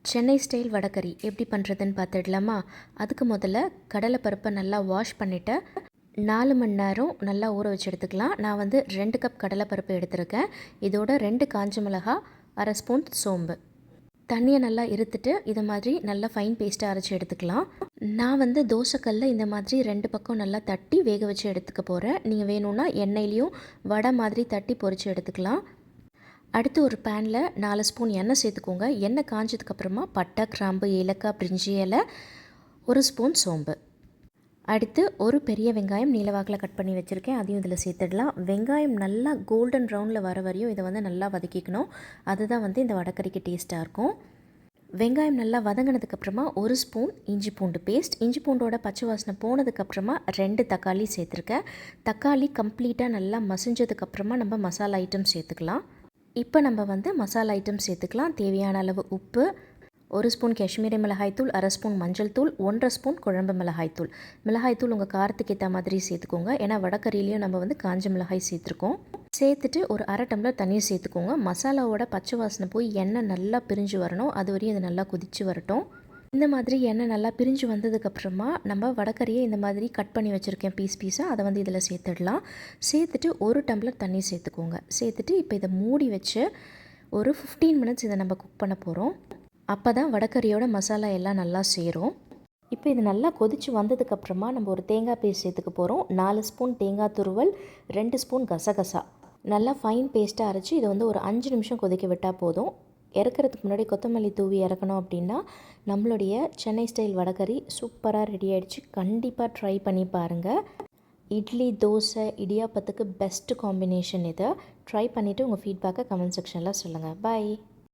Chennai style வடைக்கறி எப்படி பண்ணுறதுன்னு பார்த்துடலாமா? அதுக்கு முதல்ல கடலைப்பருப்பை நல்லா வாஷ் பண்ணிவிட்டு 4 மணி நேரம் நல்லா ஊற வச்சு எடுத்துக்கலாம். நான் வந்து 2 கப் கடலைப்பருப்பு எடுத்திருக்கேன். இதோட 2 காஞ்ச மிளகா, அரை ஸ்பூன் சோம்பு. தண்ணியை நல்லா இருத்துட்டு இதை மாதிரி நல்லா ஃபைன் பேஸ்ட்டாக அரைச்சி எடுத்துக்கலாம். நான் வந்து தோசைக்கல்ல இந்த மாதிரி 2 பக்கம் நல்லா தட்டி வேக வச்சு எடுத்துக்க போகிறேன். நீங்கள் வேணும்னா எண்ணெயிலையும் வடை மாதிரி தட்டி பொரித்து எடுத்துக்கலாம். அடுத்து ஒரு பேனில் 4 ஸ்பூன் எண்ணெய் சேர்த்துக்கோங்க. எண்ணெய் காஞ்சதுக்கப்புறமா பட்டை, கிராம்பு, ஏலக்காய், பிரிஞ்சி இலை, 1 ஸ்பூன் சோம்பு. அடுத்து ஒரு பெரிய வெங்காயம் நீளவாக்கில் கட் பண்ணி வச்சுருக்கேன், அதையும் இதில் சேர்த்துடலாம். வெங்காயம் நல்லா கோல்டன் ப்ரௌனில் வர வரையும் இதை வந்து நல்லா வதக்கிக்கணும். அதுதான் வந்து இந்த வடைக்கறிக்கு டேஸ்ட்டாக இருக்கும். வெங்காயம் நல்லா வதங்கினதுக்கப்புறமா 1 ஸ்பூன் இஞ்சி பூண்டு பேஸ்ட். இஞ்சி பூண்டோட பச்சை வாசனை போனதுக்கப்புறமா 2 தக்காளி சேர்த்துருக்கேன். தக்காளி கம்ப்ளீட்டாக நல்லா மசிஞ்சதுக்கப்புறமா நம்ம மசாலா ஐட்டம் சேர்த்துக்கலாம். இப்போ நம்ம வந்து மசாலா ஐட்டம் சேர்த்துக்கலாம். தேவையான அளவு உப்பு, 1 ஸ்பூன் காஷ்மீரி மிளகாய்த்தூள், அரை ஸ்பூன் மஞ்சள் தூள், 1.5 ஸ்பூன் குழம்பு மிளகாய்த்தூள். மிளகாய்த்தூள் உங்கள் காரத்துக்கு ஏற்ற மாதிரி சேர்த்துக்கோங்க. ஏன்னா வடக்கறியிலையும் நம்ம வந்து காஞ்ச மிளகாய் சேர்த்துருக்கோம். சேர்த்துட்டு ஒரு அரை டம்ளர் தண்ணி சேர்த்துக்கோங்க. மசாலாவோட பச்சை வாசனை போய் எண்ணெய் நல்லா பிரிஞ்சு வரணும். அது வரையும் இது நல்லா கொதித்து வரட்டும். இந்த மாதிரி எண்ணெய் நல்லா பிரிஞ்சு வந்ததுக்கப்புறமா நம்ம வடைக்கறியை இந்த மாதிரி கட் பண்ணி வச்சுருக்கேன் பீஸாக, அதை வந்து இதில் சேர்த்துடலாம். சேர்த்துட்டு 1 டம்ளர் தண்ணி சேர்த்துக்கோங்க. சேர்த்துட்டு இப்போ இதை மூடி வச்சு ஒரு 15 மினிட்ஸ் இதை நம்ம குக் பண்ண போகிறோம். அப்போ தான் வடைக்கறியோட மசாலா எல்லாம் நல்லா சேரும். இப்போ இது நல்லா கொதித்து வந்ததுக்கப்புறமா நம்ம ஒரு தேங்காய் பேஸ்ட் சேர்த்துக்க போகிறோம். 4 ஸ்பூன் தேங்காய் துருவல், 2 ஸ்பூன் கசகசா. நல்லா ஃபைன் பேஸ்ட்டாக அரைச்சி இதை வந்து ஒரு 5 நிமிஷம் கொதிக்க விட்டால் போதும். இறக்கிறதுக்கு முன்னாடி கொத்தமல்லி தூவி இறக்கணும் அப்படின்னா நம்மளுடைய சென்னை ஸ்டைல் வடைக்கறி சூப்பராக ரெடி ஆகிடுச்சு. கண்டிப்பாக ட்ரை பண்ணி பாருங்கள். இட்லி, தோசை, இடியாப்பத்துக்கு பெஸ்ட்டு காம்பினேஷன் இது. ட்ரை பண்ணிவிட்டு உங்கள் ஃபீட்பேக்கை கமெண்ட் செக்ஷனில் சொல்லுங்கள். பாய்.